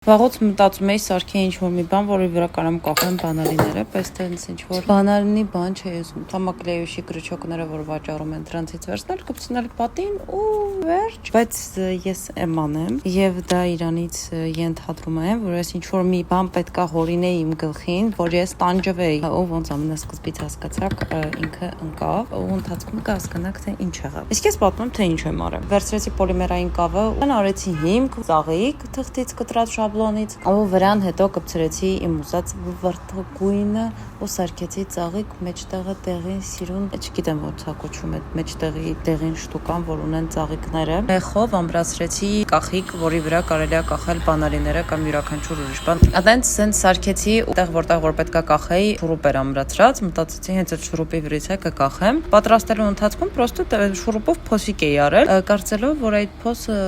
Վաղուց մտածում էի սարքեի ինչ-որ մի բան, որի վրա կարամ կախեմ բանալիները, պես թե ինչ-որ բանալինի բան չէ ուզում։ Թամակլեյուշի գրչոկները, որ վաճառում են, դրանցից վերցնել, կպցնել պատին ու վերջ։ Բայց ես էման եմ եւ դա իրանից ենթադրում եմ, որ ես ինչ-որ մի բան պետքա հորինեի իմ գլխին, որ ես տանջվեի։ Ու ոնց ամենասկզբից հասկացաք, ինքը ընկավ ու ընթացքում կհասկանաք թե ինչ եղավ։ Իսկ ես պատմում թե ինչ եմ արել։ Վերցրեցի պոլիմերային կավը, արեցի հիմք, ծաղիկ թղթից կտրած շաբլոնից, ու վրան հետո կպցրեցի իմ ուզած վարդագույնը ու սարքեցի ծաղիկ մեջտեղը տեղին սիրուն, չգիտեմ ոնց է կոչվում այդ մեջտեղի տեղին շտուկան, որ ունեն ծաղիկները։ Մեխով ամրացրեցի կախիկ, որի վրա կարելի է կախել բանալիները կամ յուրաքանչյուր ուրիշ բան։ Այդտենց սենց սարքեցի ուտեղ որտեղ որ պետքա կախեի, շուրուպ էր ամրացրած, մտածեցի հենց այդ շուրուպի վրից է կկախեմ։ Պատրաստելու ընթացքում պրոստը շուրուպով փոսիկ էի արել, կարծելով, որ այդ փոսը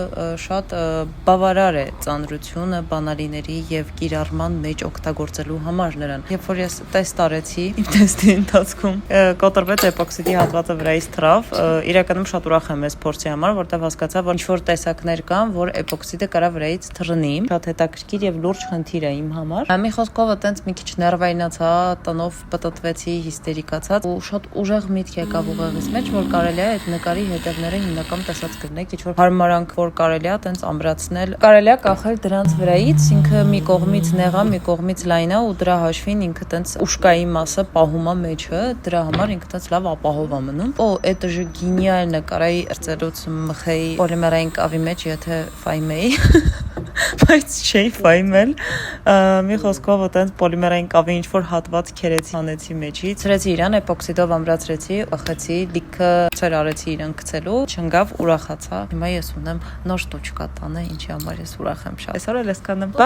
շատ բավարար է ծանրությունը բանալիների եւ կիրառման մեջ օգտագործելու համար նրան։ Երբ որ ես տեստ արեցի, իմ տեստի ընթացքում կոտրվեց էպոքսիդի հատվածը վրայից թռավ, իրականում շատ ուրախ եմ այս փորձի համար, որտեղ հասկացա, որ ինչ-որ տեսակներ կան, որ էպոքսիդը կարա վրայից թռնի։ Շատ հետաքրքիր եւ լուրջ խնդիր է իմ համար։ Մի խոսքով այտենց մի քիչ ներվայնացա, տնով պտտվեցի, հիստերիկացած ու շատ ուժեղ միտք եկավ ուղեղից մեջ, որ կարելի է այդ նկարի հետևները հիմնական տեսած կլինեք, ինչ-որ հարմարանք, որ կարելի է այտենց ամրացնել, կարելի է կախել դրանց վրայից, ինքը մի կողմից նեղա, մի կողմից լայն է ու դրա հաշվին ինքը տենց ուշկայի մասը պահում է մեջը, դրա համար ինքը տենց լավ ապահով է մնում։ Օ, это же գենիալն է, կարայի ծերուց մխեի պոլիմերային կավի մեջ, եթե ֆայմեի, բայց չէի ֆայմել։ Մի խոսքով այտենց պոլիմերային կավի ինչ-որ հատված քերեցի, անեցի մեջից, ցրեցի իրան, էպոքսիդով ամրացրեցի, ախեցի, լիքը ցեր արեցի իրան գցելու, չընկավ, ուրախացա։ Հիմա ես ունեմ նոր շտուչկա տանը, ինչի համար ես ուրախ եմ շատ։ Այսօր էլ էսքանը, բայ։